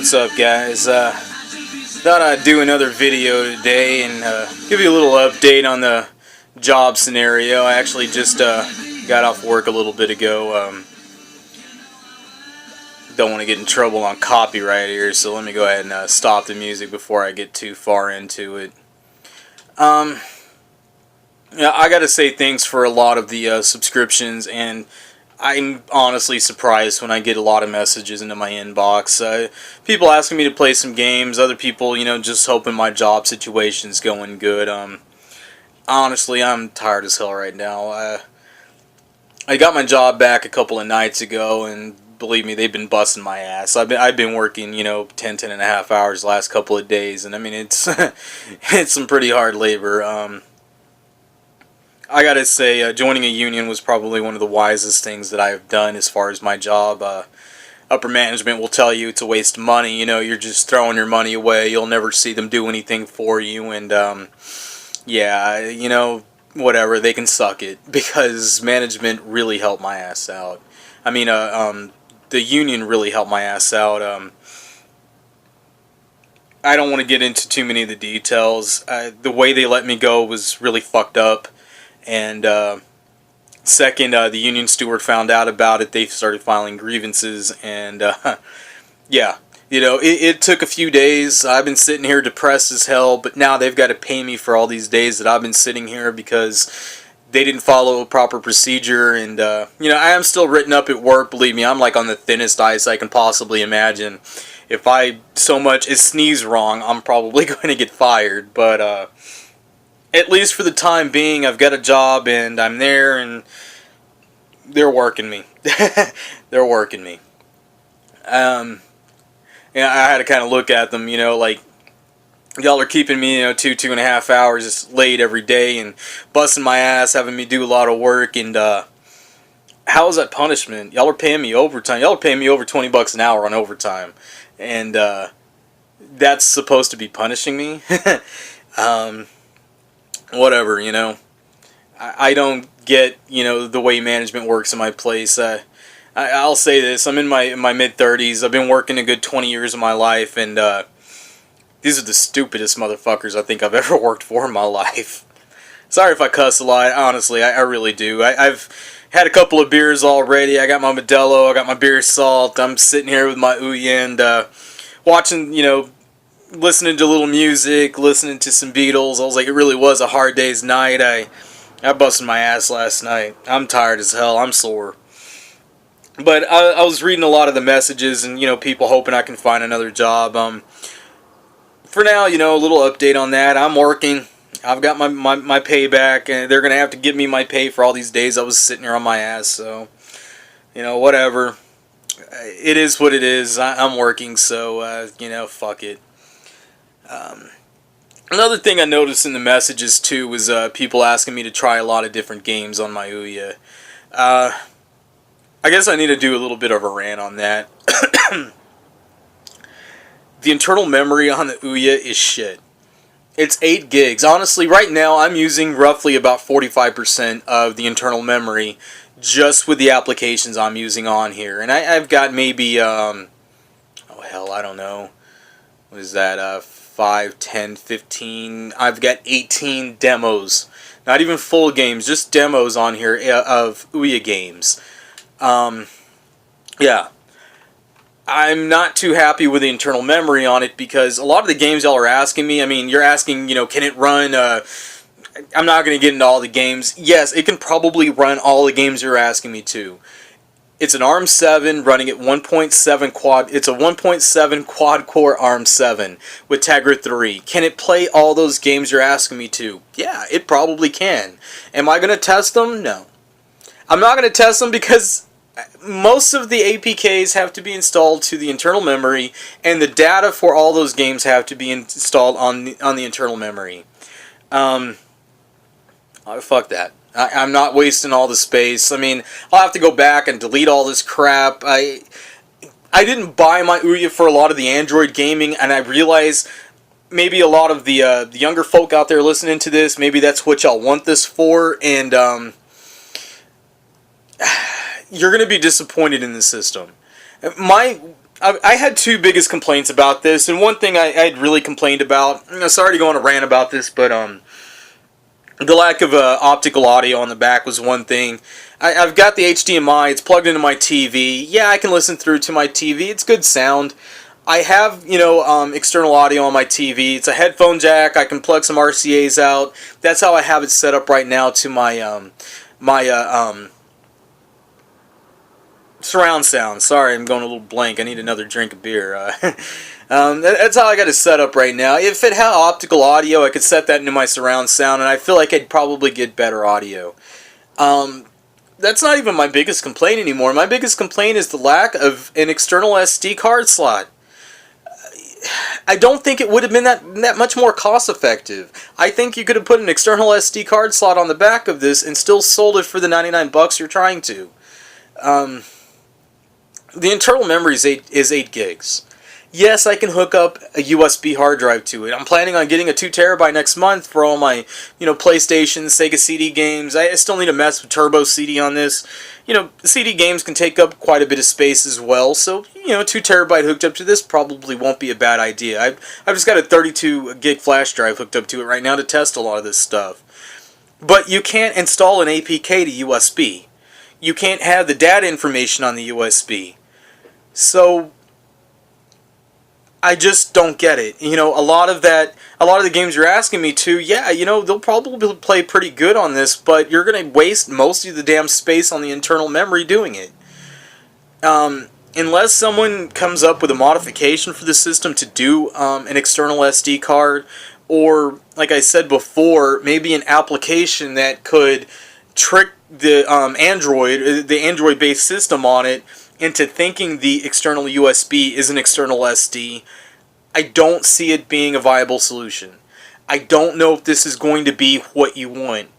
What's up, guys? Thought I'd do another video today and give you a little update on the job scenario. I actually just got off work a little bit ago. Don't want to get in trouble on copyright here, so let me go ahead and stop the music before I get too far into it. Yeah, I gotta say thanks for a lot of the subscriptions, and I'm honestly surprised when I get a lot of messages into my inbox. People asking me to play some games, other people, just hoping my job situation's going good. Honestly, I'm tired as hell right now. I got my job back a couple of nights ago, and believe me, they've been busting my ass. I've been working, 10 and a half hours the last couple of days, and I mean, it's it's some pretty hard labor. I gotta say, joining a union was probably one of the wisest things that I've done as far as my job. Upper management will tell you it's a waste of money. You're just throwing your money away. You'll never see them do anything for you, and yeah, whatever, they can suck it, because management really helped my ass out. I mean, the union really helped my ass out. I don't want to get into too many of the details. The way they let me go was really fucked up. And second, the union steward found out about it. They started filing grievances, and yeah, it took a few days. I've been sitting here depressed as hell, but now they've got to pay me for all these days that I've been sitting here because they didn't follow a proper procedure. And I am still written up at work. Believe me, I'm like on the thinnest ice I can possibly imagine. If I so much as sneeze wrong, I'm probably going to get fired. But at least for the time being, I've got a job, and I'm there, and they're working me. They're working me. I had to kind of look at them, like, y'all are keeping me, 2.5 hours late every day, and busting my ass, having me do a lot of work, and how is that punishment? Y'all are paying me overtime. Y'all are paying me over $20 an hour on overtime, and that's supposed to be punishing me? Whatever, I don't get, the way management works in my place. I'll say this, I'm in my mid-30s, I've been working a good 20 years of my life, and these are the stupidest motherfuckers I think I've ever worked for in my life. Sorry if I cuss a lot, honestly, I really do. I've had a couple of beers already. I got my Modelo, I got my beer salt, I'm sitting here with my Ouya, and watching, listening to a little music, listening to some Beatles. I was like, it really was a hard day's night. I busted my ass last night. I'm tired as hell. I'm sore. But I was reading a lot of the messages, and people hoping I can find another job. For now, a little update on that. I'm working. I've got my pay back, and they're gonna have to give me my pay for all these days I was sitting here on my ass. So, whatever. It is what it is. I'm working, so fuck it. Another thing I noticed in the messages too was people asking me to try a lot of different games on my Ouya. I guess I need to do a little bit of a rant on that. The internal memory on the Ouya is shit. It's 8 gigs. Honestly, right now I'm using roughly about 45% of the internal memory just with the applications I'm using on here. And I've got maybe, oh hell, I don't know. What is that, 5, 10, 15, I've got 18 demos. Not even full games, just demos on here of Ouya games. Yeah. I'm not too happy with the internal memory on it, because a lot of the games y'all are asking me, I mean, you're asking, can it run, I'm not going to get into all the games. Yes, it can probably run all the games you're asking me to. It's an ARM7 running at 1.7 quad. It's a 1.7 quad core ARM7 with Tegra 3. Can it play all those games you're asking me to? Yeah, it probably can. Am I going to test them? No. I'm not going to test them because most of the APKs have to be installed to the internal memory, and the data for all those games have to be installed on the internal memory. Fuck that. I'm not wasting all the space. I mean, I'll have to go back and delete all this crap. I didn't buy my Ouya for a lot of the Android gaming, and I realize maybe a lot of the younger folk out there listening to this, maybe that's what y'all want this for, and you're going to be disappointed in the system. My I had two biggest complaints about this, and one thing I had really complained about. Sorry to go on a rant about this, but the lack of optical audio on the back was one thing. I've got the HDMI. It's plugged into my TV. Yeah, I can listen through to my TV. It's good sound. I have, external audio on my TV. It's a headphone jack. I can plug some RCAs out. That's how I have it set up right now to my surround sound. Sorry, I'm going a little blank. I need another drink of beer. That's how I got it set up right now. If it had optical audio, I could set that into my surround sound, and I feel like I'd probably get better audio. That's not even my biggest complaint anymore. My biggest complaint is the lack of an external SD card slot. I don't think it would have been that much more cost effective. I think you could have put an external SD card slot on the back of this and still sold it for the $99 you're trying to. The internal memory is 8 gigs. Yes, I can hook up a USB hard drive to it. I'm planning on getting a 2 terabyte next month for all my, PlayStation, Sega CD games. I still need to mess with Turbo CD on this. CD games can take up quite a bit of space as well, so, 2 terabyte hooked up to this probably won't be a bad idea. I've just got a 32 gig flash drive hooked up to it right now to test a lot of this stuff. But you can't install an APK to USB. You can't have the data information on the USB. So I just don't get it. A lot of the games you're asking me to, yeah, they'll probably play pretty good on this, but you're going to waste most of the damn space on the internal memory doing it. Unless someone comes up with a modification for the system to do an external SD card, or, like I said before, maybe an application that could trick the Android-based system on it into thinking the external USB is an external SD, I don't see it being a viable solution. I don't know if this is going to be what you want.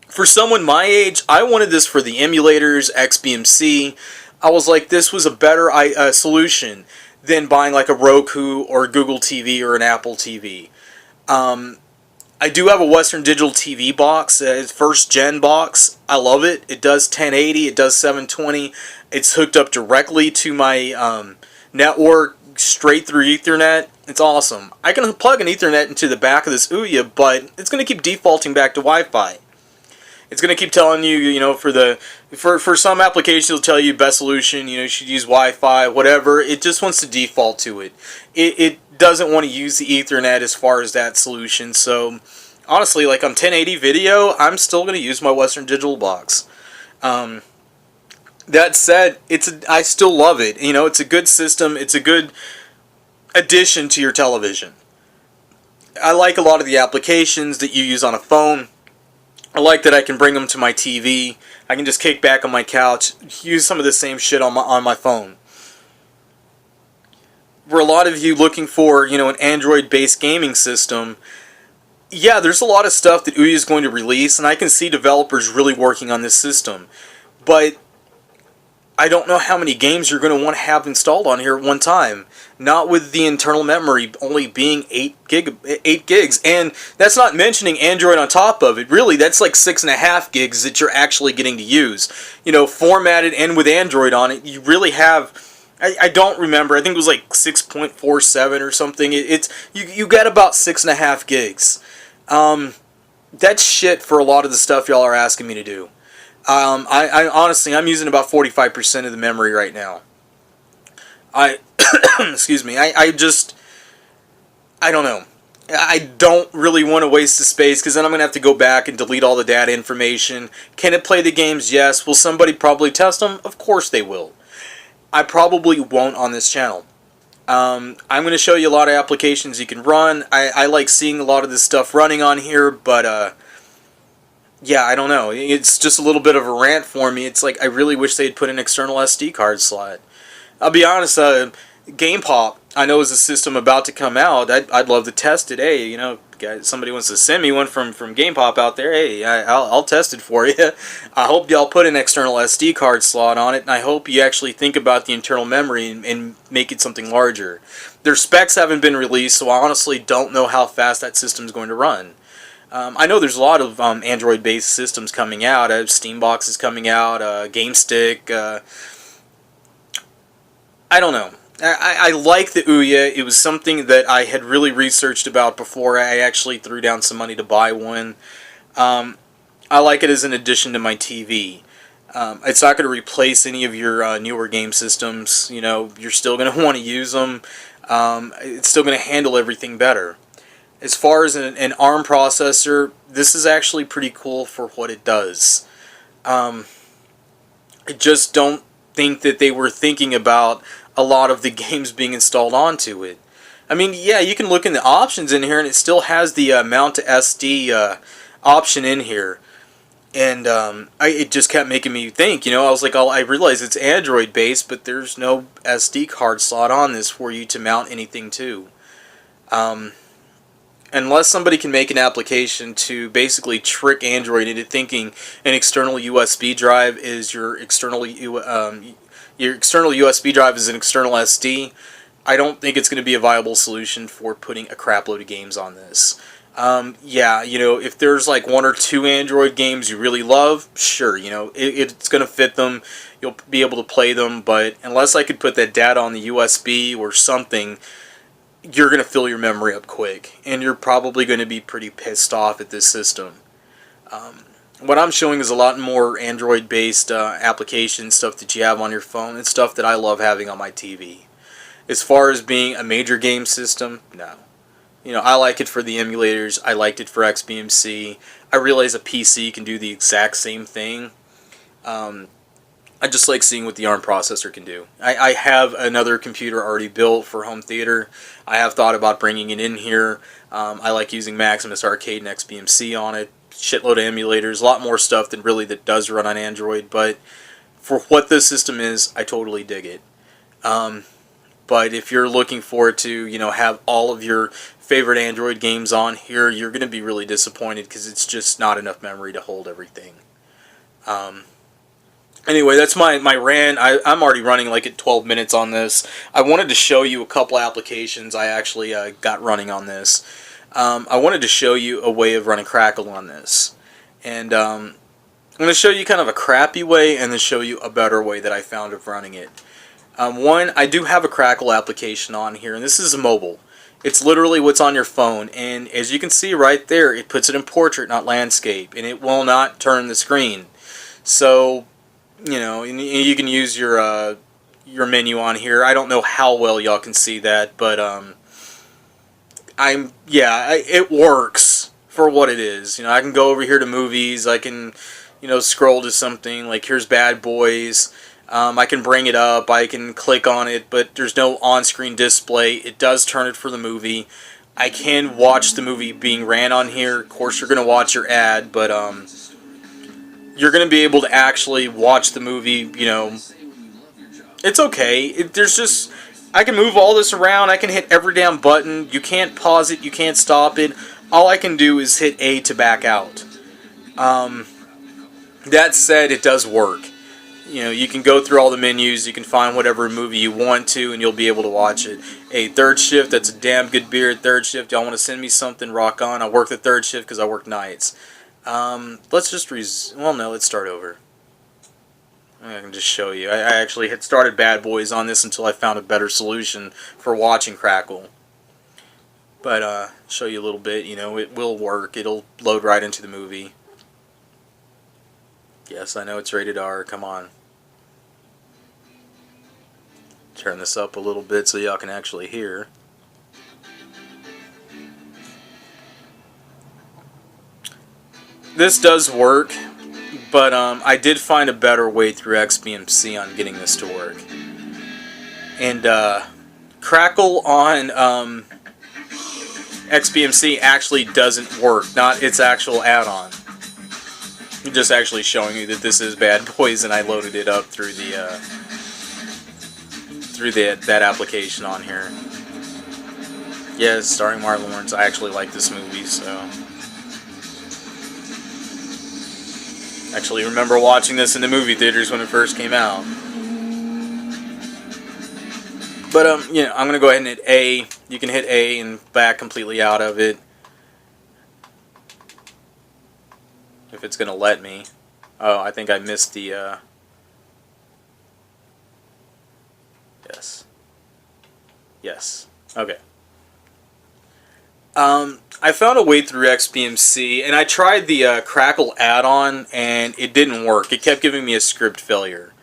For someone my age, I wanted this for the emulators, XBMC. I was like, this was a better solution than buying like a Roku or a Google TV or an Apple TV. I do have a Western Digital TV box, first gen box. I love it. It does 1080, it does 720. It's hooked up directly to my network, straight through Ethernet. It's awesome. I can plug an Ethernet into the back of this Ouya, but it's going to keep defaulting back to Wi-Fi. It's going to keep telling you, for some applications, it'll tell you best solution, you should use Wi-Fi, whatever. It just wants to default to it. It doesn't want to use the Ethernet as far as that solution. So, honestly, like on 1080 video, I'm still going to use my Western Digital box. That said, I still love it. It's a good system. It's a good addition to your television. I like a lot of the applications that you use on a phone. I like that I can bring them to my TV. I can just kick back on my couch, use some of the same shit on my phone. For a lot of you looking for, an Android-based gaming system, yeah, there's a lot of stuff that Ouya is going to release, and I can see developers really working on this system. But I don't know how many games you're going to want to have installed on here at one time. Not with the internal memory only being 8 gigs. And that's not mentioning Android on top of it. Really, that's like 6.5 gigs that you're actually getting to use. Formatted and with Android on it, you really have... I don't remember. I think it was like 6.47 or something. You get about 6.5 gigs. That's shit for a lot of the stuff y'all are asking me to do. I honestly, I'm using about 45% of the memory right now. Excuse me. I don't know. I don't really want to waste the space, because then I'm going to have to go back and delete all the data information. Can it play the games? Yes. Will somebody probably test them? Of course they will. I probably won't on this channel. I'm going to show you a lot of applications you can run. I like seeing a lot of this stuff running on here, but yeah, I don't know. It's just a little bit of a rant for me. It's like I really wish they'd put an external SD card slot. I'll be honest, Game Pop, I know is a system about to come out. I'd love to test it. Hey, guys, somebody wants to send me one from Game Pop out there. Hey, I'll test it for you. I hope y'all put an external SD card slot on it, and I hope you actually think about the internal memory and make it something larger. Their specs haven't been released, so I honestly don't know how fast that system's going to run. I know there's a lot of Android-based systems coming out. Steambox is coming out, GameStick. I don't know. I like the Ouya. It was something that I had really researched about before I actually threw down some money to buy one. Um, I like it as an addition to my TV. It's not going to replace any of your newer game systems. You know, you're still going to want to use them. It's still going to handle everything better. As far as an ARM processor, this is actually pretty cool for what it does. Um, I just don't think that they were thinking about a lot of the games being installed onto it. I mean, yeah, you can look in the options in here, and it still has the mount to SD option in here. And it just kept making me think, you know, I was like, I realize it's Android based, but there's no SD card slot on this for you to mount anything to. Um, Unless somebody can make an application to basically trick Android into thinking an external USB drive is your external USB drive is an external SD, I don't think it's going to be a viable solution for putting a crap load of games on this. Yeah, you know, if there's like one or two Android games you really love, sure, you know, it's going to fit them. You'll be able to play them, but unless I could put that data on the USB or something, you're going to fill your memory up quick, and you're probably going to be pretty pissed off at this system. What I'm showing is a lot more Android-based application stuff that you have on your phone, and stuff that I love having on my TV. As far as being a major game system, no. You know, I like it for the emulators. I liked it for XBMC. I realize a PC can do the exact same thing. I just like seeing what the ARM processor can do. I have another computer already built for home theater. I have thought about bringing it in here. I like using Maximus Arcade and XBMC on it. Shitload of emulators, a lot more stuff than really that does run on Android. But for what this system is, I totally dig it. But if you're looking for it to, you know, have all of your favorite Android games on here, you're going to be really disappointed because it's just not enough memory to hold everything. Anyway, that's my rant. I'm already running like at 12 minutes on this. I wanted to show you a couple applications I actually got running on this. I wanted to show you a way of running Crackle on this. And I'm going to show you kind of a crappy way and then show you a better way that I found of running it. One, I do have a Crackle application on here, and this is mobile. It's literally what's on your phone, and as you can see right there, it puts it in portrait, not landscape, and it will not turn the screen. So, you know, you can use your menu on here. I don't know how well y'all can see that, but it works for what it is. You know, I can go over here to movies. I can, you know, scroll to something like here's Bad Boys. I can bring it up. I can click on it, but there's no on-screen display. It does turn it for the movie. I can watch the movie being ran on here. Of course, you're gonna watch your ad, but you're going to be able to actually watch the movie, you know. It's okay. I can move all this around. I can hit every damn button. You can't pause it. You can't stop it. All I can do is hit A to back out. That said, it does work. You know, you can go through all the menus. You can find whatever movie you want to, and you'll be able to watch it. Hey, Third Shift, that's a damn good beer at Third Shift. Y'all want to send me something? Rock on. I work the third shift because I work nights. Let's just let's start over. I can just show you. I actually had started Bad Boys on this until I found a better solution for watching Crackle. But, show you a little bit, you know, it will work. It'll load right into the movie. Yes, I know it's rated R, come on. Turn this up a little bit so y'all can actually hear. This does work, but I did find a better way through XBMC on getting this to work. And Crackle on XBMC actually doesn't work, not its actual add-on. I'm just actually showing you that this is Bad Boys, and I loaded it up through that application on here. Yes, starring Martin Lawrence. I actually like this movie, so. Actually remember watching this in the movie theaters when it first came out. But, you know, I'm going to go ahead and hit A. You can hit A and back completely out of it. If it's going to let me. Oh, I think I missed the, yes. Yes. Okay. I found a way through XBMC, and I tried the Crackle add-on, and it didn't work. It kept giving me a script failure.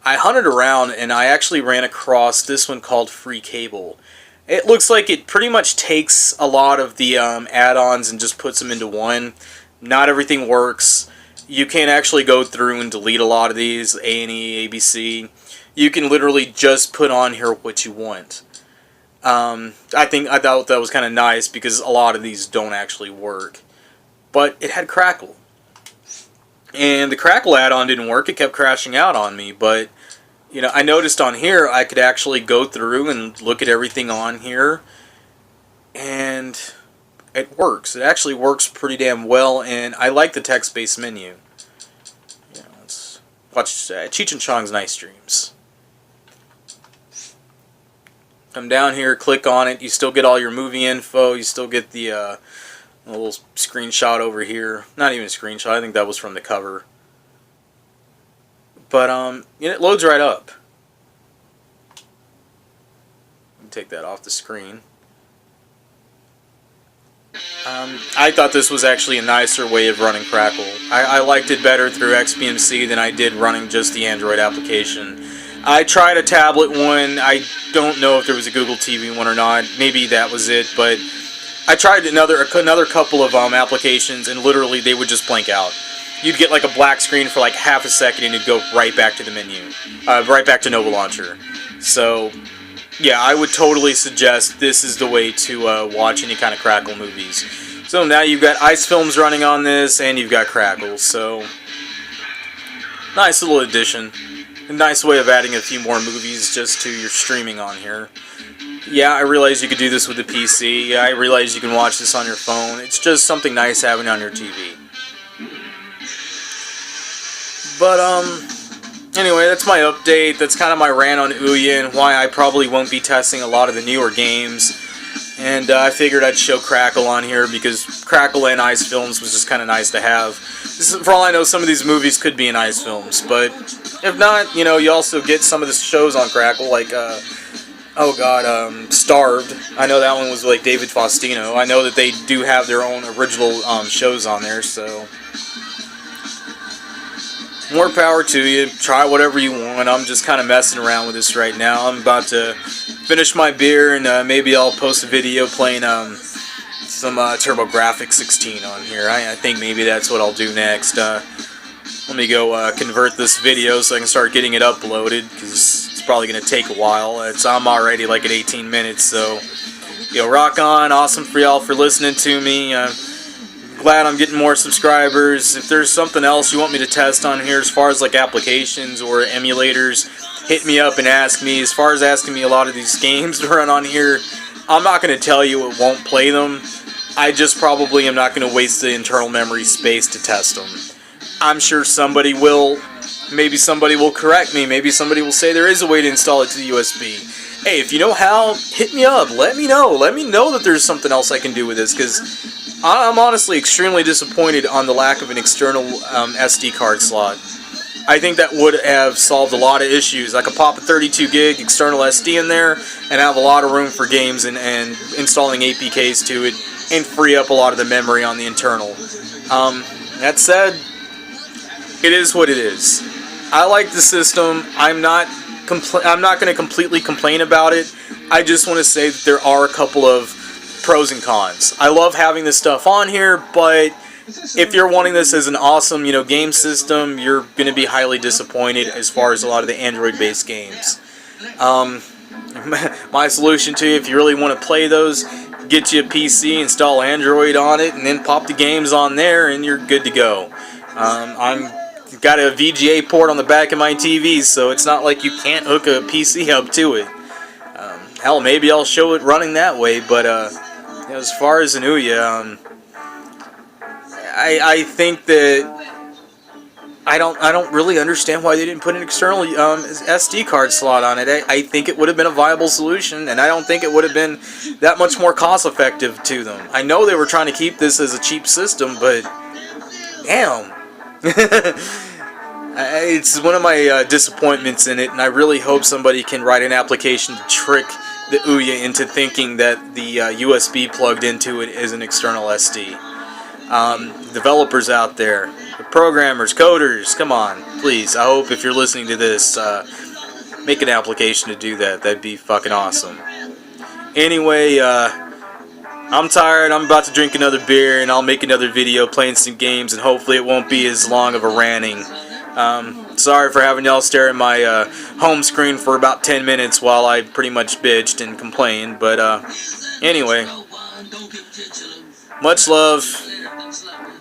I hunted around, and I actually ran across this one called Free Cable. It looks like it pretty much takes a lot of the add-ons and just puts them into one. Not everything works. You can actually go through and delete a lot of these, A&E, ABC. You can literally just put on here what you want. I thought that was kind of nice because a lot of these don't actually work. But it had Crackle. And the Crackle add-on didn't work. It kept crashing out on me. But, you know, I noticed on here I could actually go through and look at everything on here. And it works. It actually works pretty damn well. And I like the text-based menu. You know, let's watch Cheech and Chong's Nice Dreams. Come down here, click on it. You still get all your movie info. You still get the little screenshot over here. Not even a screenshot. I think that was from the cover. But it loads right up. Take that off the screen. I thought this was actually a nicer way of running Crackle. I liked it better through XBMC than I did running just the Android application. I tried a tablet one. I don't know if there was a Google TV one or not. Maybe that was it, but I tried another couple of applications, and literally they would just blank out. You'd get like a black screen for like half a second, and it'd go right back to the menu, right back to Nova Launcher. So, yeah, I would totally suggest this is the way to watch any kind of Crackle movies. So now you've got Ice Films running on this, and you've got Crackle. So, nice little addition. A nice way of adding a few more movies just to your streaming on here. Yeah, I realize you could do this with the PC. Yeah, I realize you can watch this on your phone. It's just something nice having on your TV. But, anyway, that's my update. That's kind of my rant on Ouya and why I probably won't be testing a lot of the newer games. And I figured I'd show Crackle on here because Crackle and Ice Films was just kind of nice to have. For all I know, some of these movies could be in Ice Films, but if not, you know, you also get some of the shows on Crackle, like, Starved. I know that one was like David Faustino. I know that they do have their own original shows on there, so more power to you. Try whatever you want. I'm just kind of messing around with this right now. I'm about to finish my beer, and maybe I'll post a video playing some TurboGrafx 16 on here. I think maybe that's what I'll do next. Let me go convert this video so I can start getting it uploaded, because it's probably going to take a while. I'm already like at 18 minutes, so rock on. Awesome for y'all for listening to me. Glad I'm getting more subscribers. If there's something else you want me to test on here as far as like applications or emulators, hit me up and ask me. As far as asking me a lot of these games to run on here, I'm not going to tell you it won't play them. I just probably am not going to waste the internal memory space to test them. I'm sure somebody will. Maybe somebody will correct me. Maybe somebody will say there is a way to install it to the USB. Hey, if you know how, hit me up. Let me know. Let me know that there's something else I can do with this, because I'm honestly extremely disappointed on the lack of an external SD card slot. I think that would have solved a lot of issues. I could pop a 32 gig external SD in there and have a lot of room for games and installing APKs to it, and free up a lot of the memory on the internal. That said, it is what it is. I like the system. I'm not going to completely complain about it. I just want to say that there are a couple of pros and cons. I love having this stuff on here, but if you're wanting this as an awesome, game system, you're going to be highly disappointed as far as a lot of the Android-based games. My solution to you, if you really want to play those, get you a PC, install Android on it, and then pop the games on there, and you're good to go. I've got a VGA port on the back of my TV, so it's not like you can't hook a PC up to it. Hell, maybe I'll show it running that way, but as far as an Ouya, I think that I don't really understand why they didn't put an external SD card slot on it. I think it would have been a viable solution, and I don't think it would have been that much more cost effective to them. I know they were trying to keep this as a cheap system, but damn. It's one of my disappointments in it, and I really hope somebody can write an application to trick the Ouya into thinking that the USB plugged into it is an external SD. Developers out there, the programmers, coders, come on, please. I hope if you're listening to this, make an application to do that. That'd be fucking awesome. Anyway, I'm tired. I'm about to drink another beer, and I'll make another video playing some games, and hopefully it won't be as long of a ranting. Sorry for having y'all stare at my home screen for about 10 minutes while I pretty much bitched and complained, but anyway, much love,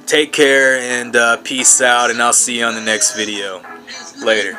take care, and peace out, and I'll see you on the next video. Later.